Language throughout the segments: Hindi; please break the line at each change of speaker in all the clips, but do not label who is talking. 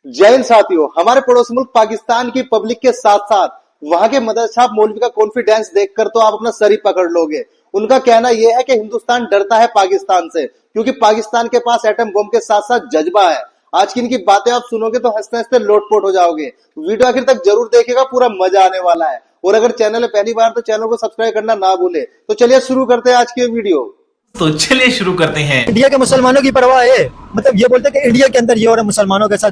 जय हिंद साथियों, हमारे पड़ोसी मुल्क पाकिस्तान की पब्लिक के साथ साथ वहां के मदरसा मौलवी का कॉन्फिडेंस देखकर तो आप अपना सर ही पकड़ लोगे। उनका कहना यह है कि हिंदुस्तान डरता है पाकिस्तान से क्योंकि पाकिस्तान के पास एटम बम के साथ साथ जज्बा है। आज की इनकी बातें आप सुनोगे तो हंसते हंसते लोटपोट हो जाओगे। वीडियो आखिर तक जरूर देखिएगा, पूरा मजा आने वाला है। और अगर चैनल है पहली बार तो चैनल को सब्सक्राइब करना ना भूले। तो चलिए शुरू करते हैं आज की वीडियो।
तो चलिए शुरू करते हैं।
इंडिया के मुसलमानों की परवाह है, मतलब ये बोलते हैं कि इंडिया के अंदर ये हो रहा है मुसलमानों के साथ,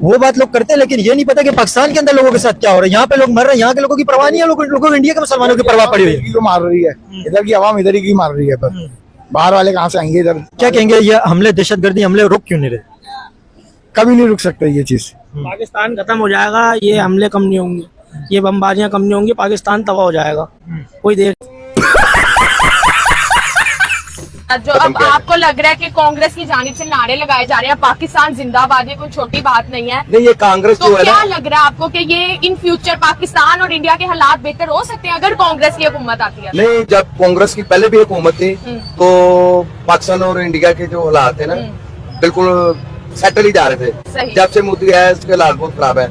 वो बात लोग करते हैं, लेकिन ये नहीं पता कि पाकिस्तान के अंदर लोगों के साथ क्या हो रहा है। यहाँ पे लोग मर रहे हैं, यहाँ के लोगों की परवाह नहीं है, लोगों को इंडिया के मुसलमानों की परवाह पड़ी हुई है।
को मार रही है, इधर की आवाम इधर ही की मार रही है, पर बाहर वाले कहाँ से आएंगे इधर?
क्या कहेंगे, ये हमले, दहशतगर्दी हमले रुक क्यों नहीं रहे?
कभी नहीं रुक सकते ये चीज।
पाकिस्तान खत्म हो जाएगा, ये हमले कम नहीं होंगे, ये बमबारियां कम नहीं होंगी, पाकिस्तान तबाह हो जाएगा। कोई देर
जो अब आपको लग रहा है कि कांग्रेस की जानिब से नारे लगाए जा रहे हैं पाकिस्तान जिंदाबाद, ये कोई छोटी बात नहीं है।
नहीं, ये कांग्रेस
तो क्या लग रहा है आपको कि ये इन फ्यूचर पाकिस्तान और इंडिया के हालात बेहतर हो सकते हैं अगर कांग्रेस की हुकूमत आती है?
नहीं, जब कांग्रेस की पहले भी हुकूमत थी तो पाकिस्तान और इंडिया के जो हालात थे ना बिल्कुल सेटल ही जा रहे थे। जब से मोदी आया इसके हालात बहुत खराब है।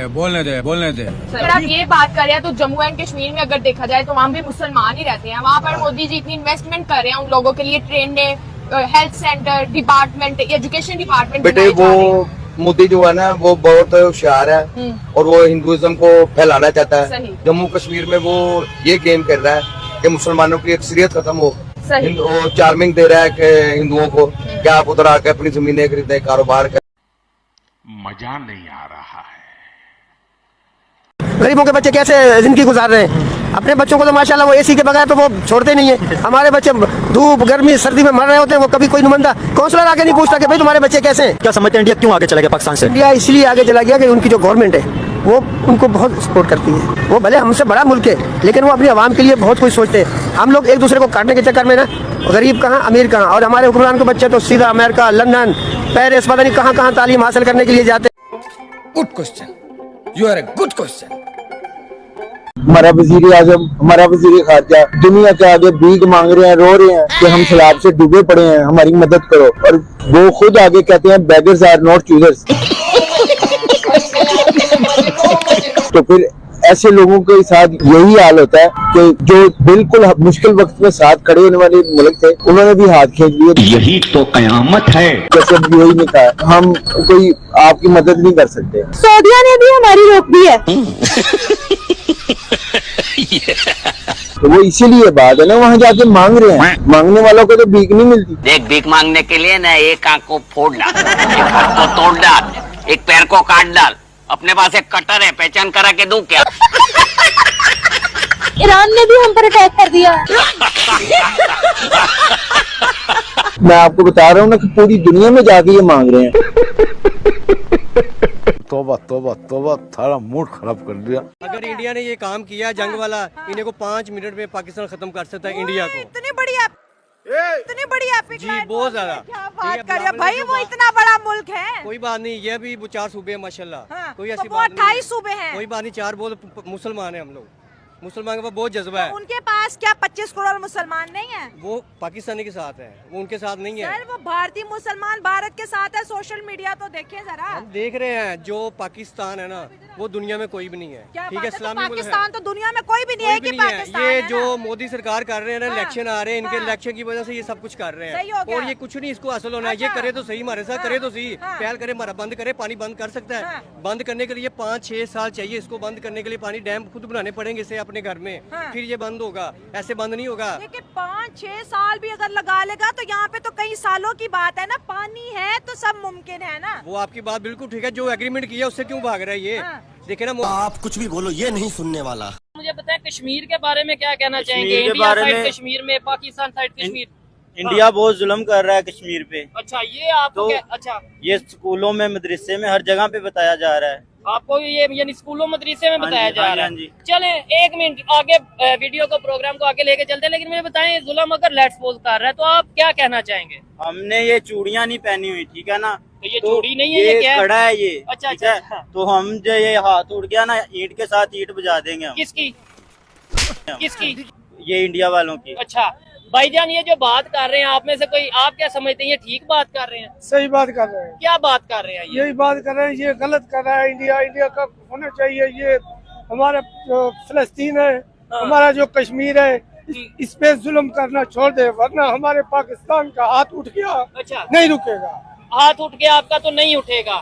बोलने दे।
अगर आप ये बात कर रहे हैं तो जम्मू एंड कश्मीर में अगर देखा जाए तो वहाँ भी मुसलमान ही रहते हैं। वहाँ पर मोदी जी इतनी इन्वेस्टमेंट कर रहे हैं उन लोगों के लिए, ट्रेनें, health centre, department, education department.
बेटे वो मोदी जो है ना वो बहुत होशियार है और वो हिंदुइज्म को फैलाना चाहता है। जम्मू कश्मीर में वो ये गेम कर रहा है कि मुसलमानों की अक्सरियत खत्म हो। और चार्मिंग दे रहा है कि हिंदुओं को क्या आप उधर आकर अपनी जमीनें खरीदें, कारोबार करें।
मजा नहीं आ रहा है।
गरीबों के बच्चे कैसे जिंदगी गुजार रहे हैं? अपने बच्चों को तो माशाल्लाह वो एसी के बगैर तो वो छोड़ते नहीं है। हमारे बच्चे धूप गर्मी सर्दी में मर रहे होते हैं, वो कभी कोई नुमाइंदा काउंसलर आके नहीं पूछता कि भाई तुम्हारे बच्चे कैसे हैं।
क्या समझते हैं इंडिया क्यों आगे चला गया पाकिस्तान से?
इंडिया इसलिए आगे चला गया कि उनकी जो गवर्नमेंट है वो उनको बहुत सपोर्ट करती है। वो भले हमसे बड़ा मुल्क है लेकिन वो अपनी आवाम के लिए बहुत कुछ सोचते हैं। हम लोग एक दूसरे को काटने के चक्कर में ना गरीब कहाँ अमीर कहाँ, और हमारे हुक्मरान के बच्चे तो सीधा अमेरिका, लंदन, पेरिस, पता नहीं कहाँ कहाँ तालीम हासिल करने के लिए जाते हैं।
Good question, you are a good question.
हमारा वजीर आजम, हमारा वजीर खारजा दुनिया के आगे भीख मांग रहे हैं, रो रहे हैं कि हम सैलाब से डूबे पड़े हैं, हमारी मदद करो। और वो खुद आगे कहते हैं बेगर्स आर नॉट चूजर्स। तो फिर ऐसे लोगों के साथ यही हाल होता है कि जो बिल्कुल मुश्किल वक्त में साथ खड़े होने वाले मुल्क थे उन्होंने भी हाथ खींच लिए।
यही तो कयामत है।
जैसे यही नहीं कहा, हम कोई आपकी मदद नहीं कर सकते।
सऊदिया ने भी हमारी रोक दी है।
तो वो इसीलिए बात है ना, वहाँ जाके मांग रहे हैं। मांगने वालों को तो भीख नहीं मिलती।
देख, भीख मांगने के लिए ना एक आंख को फोड़ डाल, एक हाथ को तोड़ डाल, एक पैर को काट डाल। अपने पास एक कटर है, पहचान करा के दूं क्या?
ईरान ने भी हम पर अटैक कर दिया।
मैं आपको बता रहा हूँ ना कि पूरी दुनिया में जाके ये मांग रहे हैं।
तोबा तोबा तोबा, थारा मूड खराब कर दिया।
अगर इंडिया ने ये काम किया जंग वाला, इन्हें को 5 मिनट में पाकिस्तान खत्म कर सकता है इंडिया को।
इतनी बड़ी एपिक
जी, बहुत ज्यादा।
क्या बात कर रहे हो भाई, वो इतना बड़ा मुल्क है।
कोई बात नहीं, ये भी 4 सूबे हैं माशाल्लाह।
हाँ,
कोई
तो
ऐसी
वो
बात नहीं है।
28 सूबे हैं।
कोई बात नहीं, 4 बहुत मुसलमान है हम लोग। मुसलमान के पास बहुत जज्बा है।
उनके पास क्या 25 करोड़ मुसलमान नहीं है?
वो पाकिस्तानी के साथ है, वो उनके साथ नहीं है।
सर वो भारतीय मुसलमान भारत के साथ है। सोशल मीडिया तो देखिए जरा।
हम देख रहे हैं जो पाकिस्तान है ना वो दुनिया में कोई भी नहीं है। ठीक है, इस्लामी मुल्क है।
पाकिस्तान तो दुनिया में कोई भी नहीं है कि पाकिस्तान
ये
है
जो
ना?
मोदी सरकार कर रहे हैं ना, इलेक्शन आ रहे हैं, इनके इलेक्शन की वजह से ये सब कुछ कर रहे हैं। और ये कुछ नहीं इसको हासिल होना है। ये करे तो सही, हमारे साथ करे तो सही, पहल करे, हमारा बंद करे। पानी बंद कर सकता है। बंद करने के लिए 5-6 साल चाहिए इसको बंद करने के लिए। पानी डैम खुद बनाने पड़ेंगे इसे अपने घर में, फिर ये बंद होगा। ऐसे बंद नहीं होगा।
देखिए 5-6 साल भी अगर लगा लेगा तो यहाँ पे तो कई सालों की बात है ना। पानी है तो सब मुमकिन है ना।
वो आपकी बात बिल्कुल ठीक है, जो एग्रीमेंट किया उससे क्यों भाग रहा है ये? देखे ना,
आप कुछ भी बोलो, ये नहीं सुनने वाला।
मुझे बताएं कश्मीर के बारे में क्या कहना चाहेंगे? इंडिया साइड कश्मीर में, पाकिस्तान साइड कश्मीर।
इंडिया बहुत जुल्म कर रहा है कश्मीर पे।
अच्छा, ये आपको
तो
अच्छा,
ये स्कूलों में, मदरसे में, हर जगह पे बताया जा रहा है।
आपको ये यानी स्कूलों मदरसे में बताया जा रहा है।
जी।
चलें 1 मिनट आगे वीडियो को, प्रोग्राम को आगे लेके चलते हैं। लेकिन मुझे बताएं, जुल्म अगर लेट्स सपोज कर रहा है तो आप क्या कहना चाहेंगे?
हमने ये चूड़ियाँ नहीं पहनी हुई, ठीक है ना?
तो ये चूड़ी नहीं है, ये क्या है?
कड़ा है ये।
अच्छा
ठीक है?
अच्छा।
तो हम जो ये हाथ उड़ गया ना, ईंट के साथ ईंट बजा देंगे हम।
किसकी?
ये इंडिया वालों की।
अच्छा, भाईजान ये जो बात कर रहे हैं आप में से कोई, आप क्या समझते हैं ये ठीक बात कर रहे हैं?
सही बात कर रहे हैं।
क्या बात कर रहे हैं ये?
यही बात कर रहे हैं, ये गलत कर रहा है इंडिया। इंडिया का होना चाहिए। ये हमारा जो फिलिस्तीन है, हमारा जो कश्मीर है, इस पे जुल्म करना छोड़ दे, वरना हमारे पाकिस्तान का हाथ उठ गया।
अच्छा,
नहीं रुकेगा।
हाथ उठ गया आपका तो नहीं उठेगा।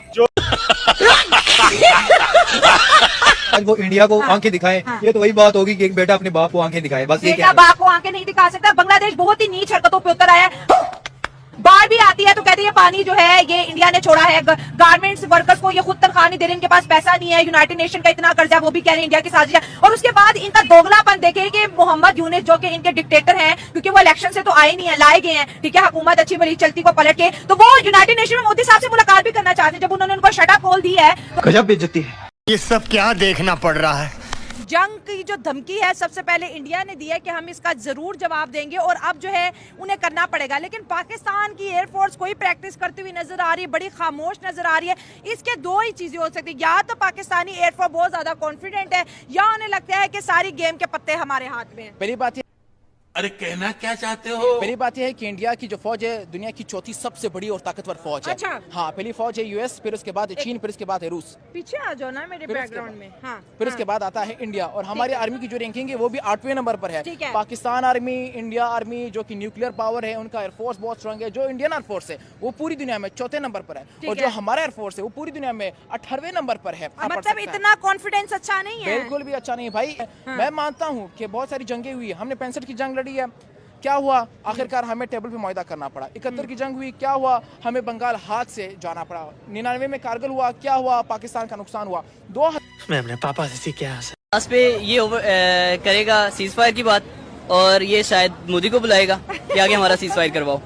आज वो इंडिया को आंखें दिखाए, ये तो वही बात होगी कि एक बेटा अपने बाप को आंखें दिखाए, बस ये
बेटा बाप को आंखें नहीं दिखा सकता। बांग्लादेश बहुत ही नीच हरकतों पे उतर आया है। बाढ़ भी आती है तो कहते हैं पानी जो है ये इंडिया ने छोड़ा है। गारमेंट्स वर्कर्स को ये खुद तनख्वाह नहीं दे रहे, इनके पास पैसा नहीं है। यूनाइटेड नेशन का इतना कर्जा, वो भी कह रहे हैं इंडिया की साजिश है। और उसके बाद इनका दोगलापन देखे कि मोहम्मद यूनिस जो कि इनके डिक्टेटर हैं, क्योंकि वो इलेक्शन से तो आए नहीं है, लाए गए हैं, ठीक है, हुकूमत अच्छी भली चलती को पलट के, तो वो यूनाइटेड नेशन में मोदी साहब से मुलाकात भी करना चाहते हैं। जब उन्होंने उनको शटर खोल दी है,
गजब बेइज्जती है।
ये सब क्या देखना पड़ रहा है।
जंग की जो धमकी है सबसे पहले इंडिया ने दी है कि हम इसका जरूर जवाब देंगे और अब जो है उन्हें करना पड़ेगा। लेकिन पाकिस्तान की एयरफोर्स कोई प्रैक्टिस करती हुई नजर आ रही है, बड़ी खामोश नजर आ रही है। इसके दो ही चीजें हो सकती है, या तो पाकिस्तानी एयरफोर्स बहुत ज्यादा कॉन्फिडेंट है, या उन्हें लगता है कि सारी गेम के पत्ते हमारे हाथ में हैं।
पहली बात ये,
अरे कहना क्या चाहते हो?
पहली बात यह है कि इंडिया की जो फौज है दुनिया की चौथी सबसे बड़ी और ताकतवर फौज है।
अच्छा।
हाँ, पहली फौज है यूएस, फिर उसके बाद है चीन, फिर उसके बाद है रूस,
पीछे आ जाओ ना मेरे बैकग्राउंड में। हाँ,
फिर उसके बाद आता है इंडिया। और हमारी आर्मी की जो रैंकिंग है वो भी 8वें नंबर पर है।
ठीक है।
पाकिस्तान आर्मी, इंडिया आर्मी जो कि न्यूक्लियर पावर है, उनका एयरफोर्स बहुत स्ट्रांग है। जो इंडियन एयरफोर्स है वो पूरी दुनिया में 4थे नंबर पर है, और जो हमारा एयरफोर्स है वो पूरी दुनिया में 18वें नंबर पर है।
मतलब इतना कॉन्फिडेंस अच्छा नहीं है।
बिल्कुल भी अच्छा नहीं है भाई। मैं मानता हूँ कि बहुत सारी जंगें हुई है, हमने 65 की जंग लड़ी है, क्या हुआ, आखिरकार हमें टेबल पे मुआहदा करना पड़ा। 71 की जंग हुई, क्या हुआ, हमें बंगाल हाथ से जाना पड़ा। 99 में कारगिल हुआ, क्या हुआ, पाकिस्तान का नुकसान हुआ।
मैं अपने पापा से सीख गया।
लास्ट पे ये करेगा सीज फायर की बात, और ये शायद मोदी को बुलाएगा कि आगे हमारा सीज फायर करवाओ।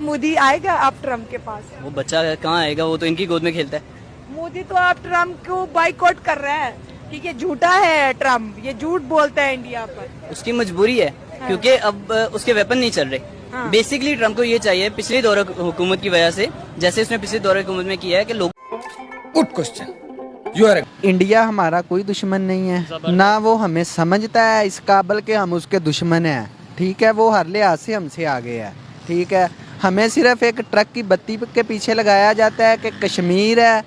मोदी आएगा आप ट्रम्प के पास?
वो बच्चा कहाँ आएगा, वो तो इनकी गोद में खेलता है।
मोदी तो आप ट्रम्प को बाइकआउट कर रहा है कि ये झूठा है, ट्रम्प ये झूठ बोलता है इंडिया पर।
उसकी मजबूरी है, क्योंकि अब उसके वेपन नहीं चल रहे। बेसिकली ट्रम्प को ये चाहिए, पिछली दौर हुकूमत की वजह से, जैसे उसने पिछली दौर हुकूमत में किया है कि लोग।
Good question, you are.
India हमारा कोई दुश्मन नहीं है, ना वो हमें समझता है इस काबिल के हम उसके दुश्मन हैं। ठीक है, वो हर लिहाज से हमसे आगे है। ठीक है, हमें सिर्फ एक ट्रक की बत्ती के पीछे लगाया जाता है कि कश्मीर है,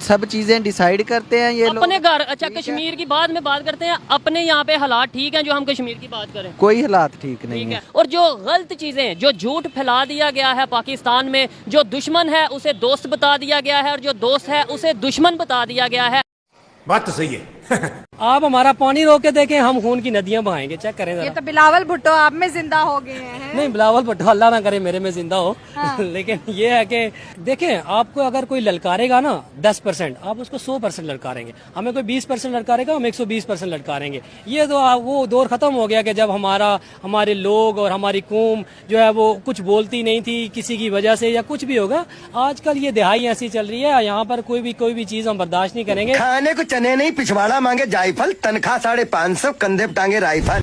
सब चीजें डिसाइड करते हैं ये
अपने घर। अच्छा, कश्मीर की बाद में बात करते हैं, अपने यहाँ पे हालात ठीक हैं जो हम कश्मीर की बात करें?
कोई हालात ठीक नहीं है।
और जो गलत चीजें, जो झूठ फैला दिया गया है पाकिस्तान में, जो दुश्मन है उसे दोस्त बता दिया गया है, और जो दोस्त है उसे दुश्मन बता दिया गया है।
बात तो सही है।
आप हमारा पानी रोक के देखें, हम खून की नदियां बहाएंगे। चेक करें
ये तो बिलावल भुट्टो आप में जिंदा हो गए हैं।
नहीं, बिलावल भुट्टो अल्लाह ना करे मेरे में जिंदा हो। लेकिन ये है कि देखें, आपको अगर कोई ललकारेगा ना 10%, आप उसको 100% ललकारेंगे। हमें कोई 20% ललकारेगा, हम 120% ललकारेंगे। ये तो वो दौर खत्म हो गया कि जब हमारे लोग और हमारी कौम जो है वो कुछ बोलती नहीं थी किसी की वजह से, या कुछ भी होगा। आजकल ये दिहाई ऐसी चल रही है, यहाँ पर कोई भी चीज हम बर्दाश्त नहीं करेंगे।
खाने को चने नहीं, पिछवाड़ा मांगे जायफल, तनख्वाह 550, कंधे पे टांगे राइफल।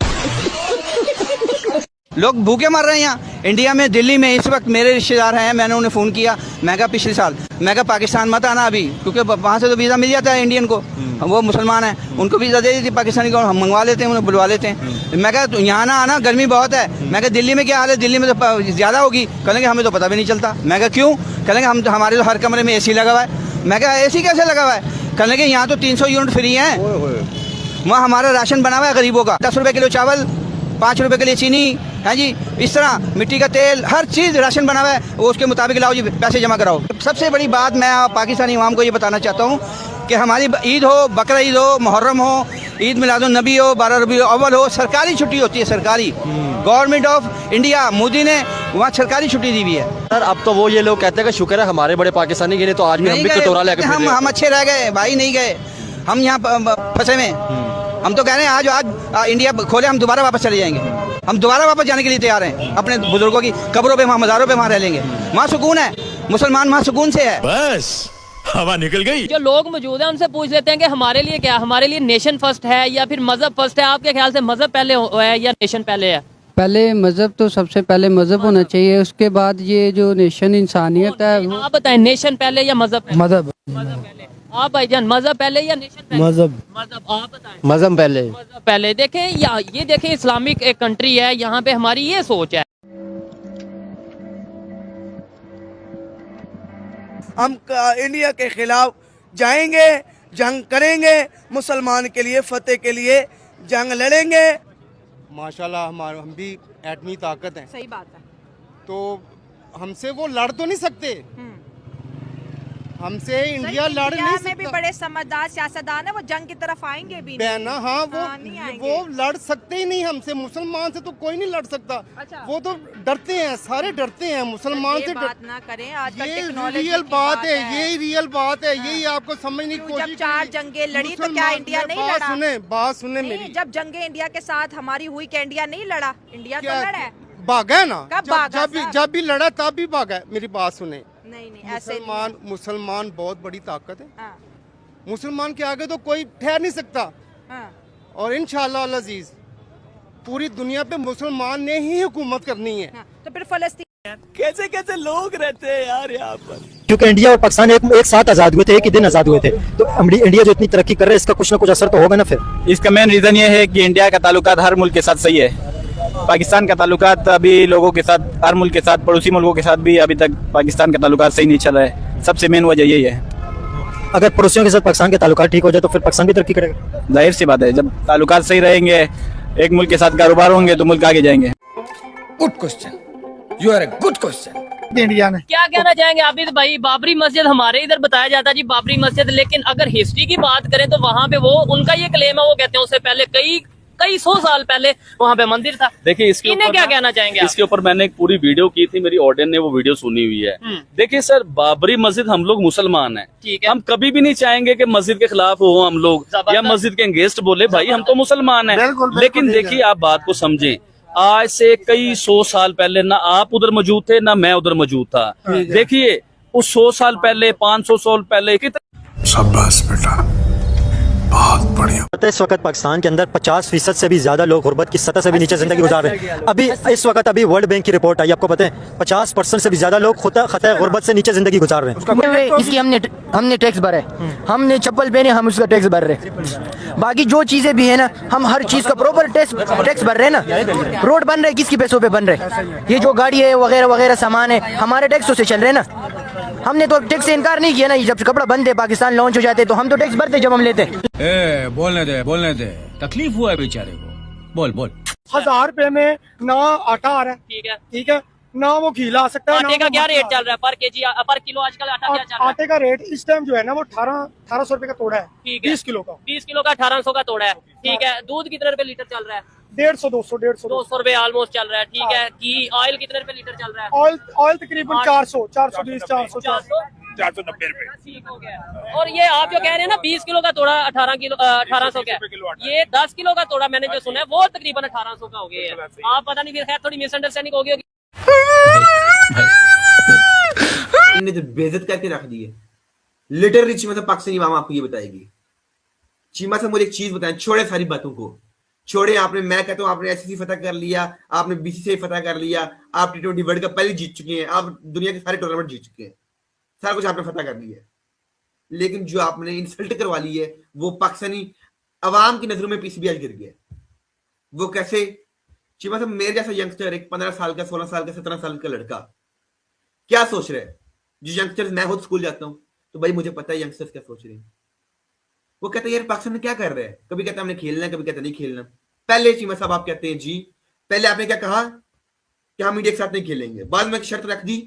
लोग भूखे मर रहे हैं यहाँ इंडिया में। दिल्ली में इस वक्त मेरे रिश्तेदार हैं, मैंने उन्हें फ़ोन किया, मैं कहा पिछले साल, मैं कहा पाकिस्तान मत आना अभी, क्योंकि वहाँ से तो वीज़ा मिल जाता है इंडियन को, वो मुसलमान हैं, उनको वीज़ा दे देती पाकिस्तानी को, हम मंगवा लेते हैं, उन्हें बुलवा लेते हैं। मैं कहा यहाँ ना आना, गर्मी बहुत है। मैं कहा दिल्ली में क्या हाल है, दिल्ली में तो ज़्यादा होगी। कहेंगे हमें तो पता भी नहीं चलता। मैं कहा क्यों? कहेंगे हमारे तो हर कमरे में AC लगा हुआ है। मैं कहा AC कैसे लगा हुआ है? कहेंगे यहाँ तो 300 यूनिट फ्री हैं, वहाँ हमारा राशन बना हुआ है गरीबों का। 10 रुपए किलो चावल, 5 रुपए के लिए चीनी है जी, इस तरह मिट्टी का तेल, हर चीज़ राशन बना हुआ है, वो उसके मुताबिक लाओ जी, पैसे जमा कराओ। सबसे बड़ी बात मैं पाकिस्तानी अवाम को ये बताना चाहता हूँ कि हमारी ईद हो, बकरा ईद हो, मुहर्रम हो, ईद मिलादुन नबी हो, 12 रबीउल अव्वल हो, सरकारी छुट्टी होती है, सरकारी। गवर्नमेंट ऑफ इंडिया, मोदी ने वहाँ सरकारी छुट्टी दी हुई है।
सर अब तो वो ये लोग कहते हैं कि शुक्र है हमारे बड़े पाकिस्तानी गए, तो आज भी हम भी कटोरा लेकर
हम अच्छे रह गए भाई, नहीं गए हम यहाँ फंसे में। हम तो कह रहे हैं आज इंडिया खोले, हम दोबारा वापस चले जाएंगे। हम दोबारा वापस जाने के लिए तैयार हैं, अपने बुजुर्गों की कब्रों पे, वहाँ मज़ारों पे, वहाँ रह लेंगे। वहाँ सुकून है, मुसलमान वहाँ सुकून से है।
बस हवा निकल गई।
जो लोग मौजूद हैं उनसे पूछ लेते हैं कि हमारे लिए क्या, हमारे लिए नेशन फर्स्ट है या फिर मजहब फर्स्ट है? आपके ख्याल से मजहब पहले है या नेशन पहले है?
पहले मजहब, तो सबसे पहले मजहब होना चाहिए, उसके बाद ये जो नेशन इंसानियत है।
आप बताएं, नेशन पहले या मजहब?
मजहब।
आप भाईजान मजहब पहले या नेशन पहले?
मजहब
मजहब आप बताएं।
मजहब पहले।
मजहब पहले। देखें ये देखें इस्लामिक एक कंट्री है, यहाँ पे हमारी ये सोच है।
हम इंडिया के खिलाफ जाएंगे, जंग करेंगे, मुसलमान के लिए फतेह के लिए जंग लड़ेंगे।
माशाल्लाह हम भी एटमी ताकत हैं।
सही बात है।
तो हमसे वो लड़ तो नहीं सकते, हमसे इंडिया लड़ नहीं सकता।
में भी बड़े समझदार सियासतदान है, वो जंग की तरफ आएंगे भी नहीं।
ना हाँ, वो लड़ सकते ही नहीं हमसे। मुसलमान से तो कोई नहीं लड़ सकता।
अच्छा।
वो तो डरते हैं, सारे डरते हैं मुसलमान से।
बात ना करें, आजकल
ये
टेक्नोलॉजी
रियल बात है,
ये
रियल बात है। यही आपको समझने की कोशिश।
जब 4 जंगे लड़ी तो क्या इंडिया नहीं लड़ा?
बात सुने मेरी।
जब जंगे इंडिया के साथ हमारी हुई, क्या इंडिया नहीं लड़ा? इंडिया तो लड़ा है।
भागा है ना,
कब भागा?
जब भी लड़ा तब भी भागा है। मेरी बात सुने।
नहीं ऐसे
मुसलमान बहुत बड़ी ताकत है।
हाँ।
मुसलमान के आगे तो कोई ठहर नहीं सकता।
हाँ।
और इंशाअल्लाह अल अजीज पूरी दुनिया पे मुसलमान ने ही हुकूमत करनी है।
हाँ। तो फिर फलस्तीन
कैसे कैसे लोग रहते हैं यार यहाँ पर।
क्योंकि इंडिया और पाकिस्तान एक साथ आजाद हुए थे, एक ही दिन आजाद हुए थे। तो इंडिया जो इतनी तरक्की कर रहा है, इसका कुछ ना कुछ असर तो होगा ना। फिर
इसका मेन रीजन ये है कि इंडिया का ताल्लुकात हर मुल्क के साथ सही है। पाकिस्तान का ताल्लुकात अभी लोगों के साथ, हर मुल्क के साथ, पड़ोसी मुल्कों के साथ भी अभी तक पाकिस्तान का ताल्लुकात सही नहीं चल रहा है। सबसे मेन वजह यही है।
अगर पड़ोसियों के साथ पाकिस्तान के ताल्लुकात ठीक हो जाए तो फिर पाकिस्तान भी तरक्की करेगा।
जाहिर सी बात है, जब ताल्लुकात सही रहेंगे, एक मुल्क के साथ कारोबार होंगे तो मुल्क आगे जाएंगे।
Good question, you are a good question.
India ने
क्या कहना चाहेंगे आप? भाई बाबरी मस्जिद हमारे इधर बताया जाता है जी, बाबरी मस्जिद, लेकिन अगर हिस्ट्री की बात करें तो वहाँ पे वो उनका ये क्लेम है, वो कहते हैं उससे पहले कई 100 साल पहले वहाँ पे मंदिर था।
देखिए इसके
इन्हें क्या कहना चाहेंगे आप?
इसके ऊपर मैंने एक पूरी वीडियो की थी, मेरी ऑडियंस ने वो वीडियो सुनी हुई है। देखिए सर, बाबरी मस्जिद, हम लोग मुसलमान हैं, हम कभी भी नहीं चाहेंगे कि मस्जिद के खिलाफ हो हम लोग या मस्जिद के अगेंस्ट बोले। भाई हम तो मुसलमान हैं। लेकिन देखिए आप बात को समझें, आज से कई 100 साल पहले ना आप उधर मौजूद थे ना मैं उधर मौजूद था। देखिए उस 100 साल पहले, 500 साल पहले
शाबाश बेटा, बहुत बढ़िया।
इस वक्त पाकिस्तान के अंदर 50% से भी ज्यादा लोग गुर्बत की सतह से भी नीचे जिंदगी गुजार रहे हैं। अभी इस वक्त वर्ल्ड बैंक की रिपोर्ट आई, आपको पता है 50% से भी ज्यादा लोग खतरे गुर्बत से नीचे जिंदगी गुजार रहे हैं।
इसकी हमने टैक्स भरे, हमने चप्पल पहने, हम उसका टैक्स भर रहे। बाकी जो चीजें भी है ना, हम हर चीज का प्रॉपर टैक्स भर रहे हैं ना। रोड बन रहे किसके पैसों पे बन रहे? ये जो गाड़ी है वगैरह वगैरह सामान है हमारे टैक्सों से चल रहे हैं ना। हमने तो टैक्स से इनकार नहीं किया ना। जब कपड़ा बंद है, पाकिस्तान लॉन्च हो जाते तो हम तो टैक्स भरते जब हम लेते।
बोलने दे, तकलीफ हुआ है बेचारे को। बोल
1000 रुपए में ना आटा आ रहा है, ठीक है ना वो घी ला सकता है।
आटे का क्या रेट चल रहा है पर केजी, पर किलो आजकल आटा क्या चल रहा है?
आटे का रेट इस टाइम जो है ना वो 1800 रुपए का तोड़ा है। 20 किलो का
1800 का तोड़ा है। ठीक है। दूध कितने रुपए लीटर चल रहा है?
150
200 रुपए ऑलमोस्ट चल रहा है। ठीक है। घी ऑयल कितने रुपए लीटर चल रहा है?
ऑयल तकरीबन 420
490 रुपए।
ठीक हो गया। और ये आप जो कह रहे हैं ना 20 किलो का तोड़ा 1800 का, ये 10 किलो का तोड़ा मैंने जो सुना है वो तकरीबन 1800 का हो गया है। आप पता नहीं, खैर थोड़ी मिसअंडरस्टैंडिंग हो गई होगी।
इन्हें तो बेइज्जत करके रख दी है लिटरली। चीमा साहब पाकिस्तानी आवाम आपको ये बताएगी। चीमा साहब मुझे एक चीज बताएं, छोड़े सारी बातों को, छोड़े। आपने, मैं कहता हूं आपने एसएससी फतह कर लिया, आपने बीसीसीआई फतह कर लिया, आप T20 वर्ल्ड कप पहले जीत चुके हैं, आप दुनिया के सारे टूर्नामेंट जीत चुके हैं, सारा कुछ आपने फतह कर लिया है। लेकिन जो आपने इंसल्ट करवा ली है वो पाकिस्तानी अवाम की नजरों में पीसीबीएल गिर गया। वो कैसे? चीमा साहब मेरे जैसा यंगस्टर, एक 15 साल का, 16 साल का, 17 साल का लड़का क्या सोच रहा है? जो यंगस्टर्स, मैं खुद स्कूल जाता हूं तो भाई मुझे पता है यंगस्टर्स क्या सोच रहे हैं। वो कहते हैं यार पाकिस्तान में क्या कर रहे हैं, कभी कहता है हमने खेलना है, कभी कहता नहीं खेलना। पहले चीमा साहब आप कहते हैं जी, पहले आपने क्या कहा कि हम इंडिया के साथ नहीं खेलेंगे, बाद में एक शर्त रख दी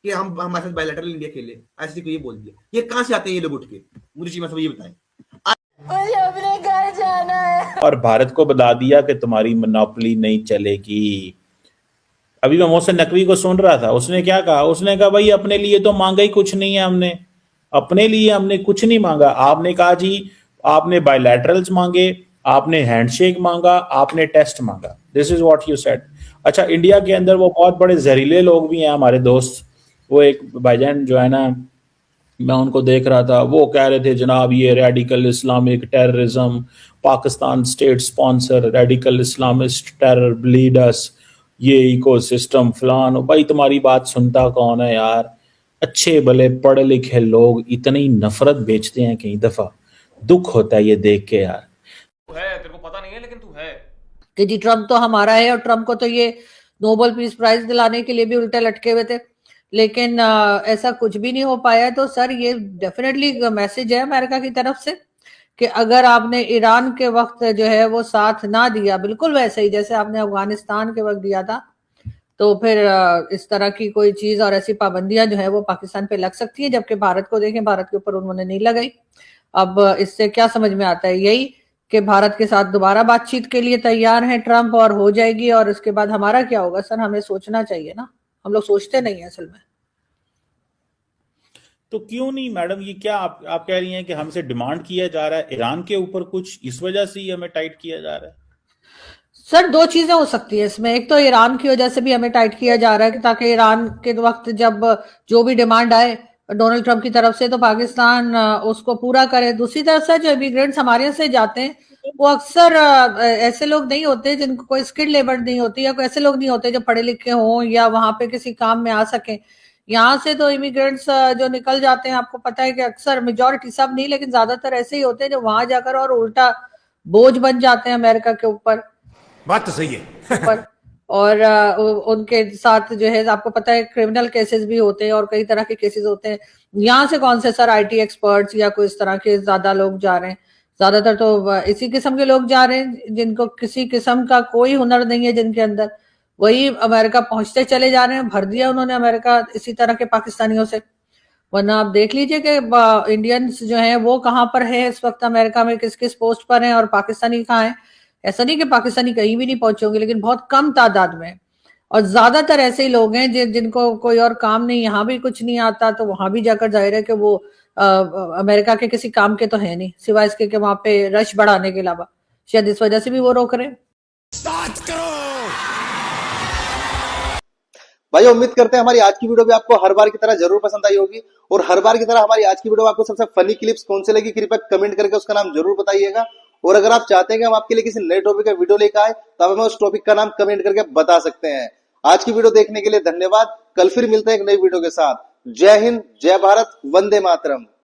कि हम हमारे साथ बायलैटरल इंडिया खेले, ऐसे को ये बोल दिया। ये कहां से आते हैं ये लोग उठ के? मुझे चीमा साहब ये बताएं।
मुझे अपने घर जाना है।
और भारत को बता दिया कि तुम्हारी मोनोपोली नहीं चलेगी। अभी मैं मोहसिन नकवी को सुन रहा था, उसने क्या कहा? उसने कहा भाई अपने लिए तो मांगा ही कुछ नहीं है, हमने अपने लिए हमने कुछ नहीं मांगा। आपने कहा जी आपने बायलैटरल्स मांगे, आपने हैंडशेक मांगा, आपने टेस्ट मांगा। This is what you said. अच्छा, इंडिया के अंदर वो बहुत बड़े जहरीले लोग भी हैं हमारे दोस्त। वो एक भाईजान जो है ना, मैं उनको देख रहा था, वो कह रहे थे जनाब ये radical Islamic terrorism, Pakistan state sponsor radical Islamist terror leaders, ये इकोसिस्टम फलान। भाई तुम्हारी बात सुनता कौन है यार? अच्छे भले पढ़े लिखे लोग इतनी नफरत बेचते हैं, कई दफा दुख होता है ये देख के यार।
है तेरे को पता नहीं है लेकिन तू है
कि जी ट्रम्प तो हमारा है, और ट्रम्प को तो ये नोबेल पीस प्राइज दिलाने के लिए भी उल्टे लटके हुए थे, लेकिन ऐसा कुछ भी नहीं हो पाया। तो सर ये डेफिनेटली मैसेज है अमेरिका की तरफ से कि अगर आपने ईरान के वक्त जो है वो साथ ना दिया, बिल्कुल वैसे ही जैसे आपने अफगानिस्तान के वक्त दिया था, तो फिर इस तरह की कोई चीज और ऐसी पाबंदियां जो है वो पाकिस्तान पे लग सकती है। जबकि भारत को देखें, भारत के ऊपर उन्होंने नहीं लगाई। अब इससे क्या समझ में आता है? यही कि भारत के साथ दोबारा बातचीत के लिए तैयार हैं ट्रम्प, और हो जाएगी। और उसके बाद हमारा क्या होगा? सर हमें सोचना चाहिए ना, हम लोग सोचते नहीं है असल में।
तो क्यों नहीं मैडम, ये क्या आप कह रही हैं कि हमसे डिमांड किया जा रहा है ईरान के ऊपर कुछ, इस वजह से ही हमें टाइट किया जा रहा है?
सर दो चीजें हो सकती है इसमें। एक तो ईरान की वजह से भी हमें टाइट किया जा रहा है ताकि ईरान के वक्त जब जो भी डिमांड आए डोनाल्ड ट्रम्प की तरफ से तो पाकिस्तान उसको पूरा करे। दूसरी तरफ से जो इमिग्रेंट्स हमारे यहाँ से जाते हैं वो अक्सर ऐसे लोग नहीं होते जिनको कोई स्किल्ड लेबर नहीं होती, या कोई ऐसे लोग नहीं होते जो पढ़े लिखे हों या वहां पे किसी काम में आ सके। यहाँ से तो इमिग्रेंट्स जो निकल जाते हैं, आपको पता है कि अक्सर मेजॉरिटी, सब नहीं लेकिन ज्यादातर ऐसे ही होते हैं जो वहां जाकर और उल्टा बोझ बन जाते हैं अमेरिका के ऊपर।
बात तो सही है
और उनके साथ जो है आपको पता है क्रिमिनल केसेस भी होते हैं और कई तरह के केसेस होते हैं। यहाँ से कौन से सर आईटी एक्सपर्ट्स या कोई इस तरह के ज्यादा लोग जा रहे हैं? ज्यादातर तो इसी किस्म के लोग जा रहे हैं जिनको किसी किस्म का कोई हुनर नहीं है जिनके अंदर, वही अमेरिका पहुंचते चले जा रहे हैं। भर दिया उन्होंने अमेरिका इसी तरह के पाकिस्तानियों से। वरना आप देख लीजिए कि इंडियंस जो हैं वो कहाँ पर है इस वक्त अमेरिका में, किस किस पोस्ट पर हैं, और पाकिस्तानी कहाँ है। ऐसा नहीं कि पाकिस्तानी कहीं भी नहीं पहुंचे होंगे, लेकिन बहुत कम तादाद में, और ज्यादातर ऐसे ही लोग हैं जिनको कोई और काम नहीं, यहाँ भी कुछ नहीं आता, तो वहां भी जाकर जाहिर है कि वो अमेरिका के किसी काम के तो है नहीं, सिवाय इसके कि वहां पे रश बढ़ाने के अलावा। शायद इस वजह से भी वो रोक रहे हैं।
भाई उम्मीद करते हैं हमारी आज की वीडियो भी आपको हर बार की तरह जरूर पसंद आई होगी, और हर बार की तरह हमारी आज की वीडियो आपको सबसे फनी क्लिप्स कौन से लगी कृपया कमेंट करके उसका नाम जरूर बताइएगा। और अगर आप चाहते हैं कि हम आपके लिए किसी नए टॉपिक का वीडियो लेकर आए तो आप हमें उस टॉपिक का नाम कमेंट करके बता सकते हैं। आज की वीडियो देखने के लिए धन्यवाद। कल फिर मिलते हैं एक नई वीडियो के साथ। जय हिंद, जय भारत, वंदे मातरम।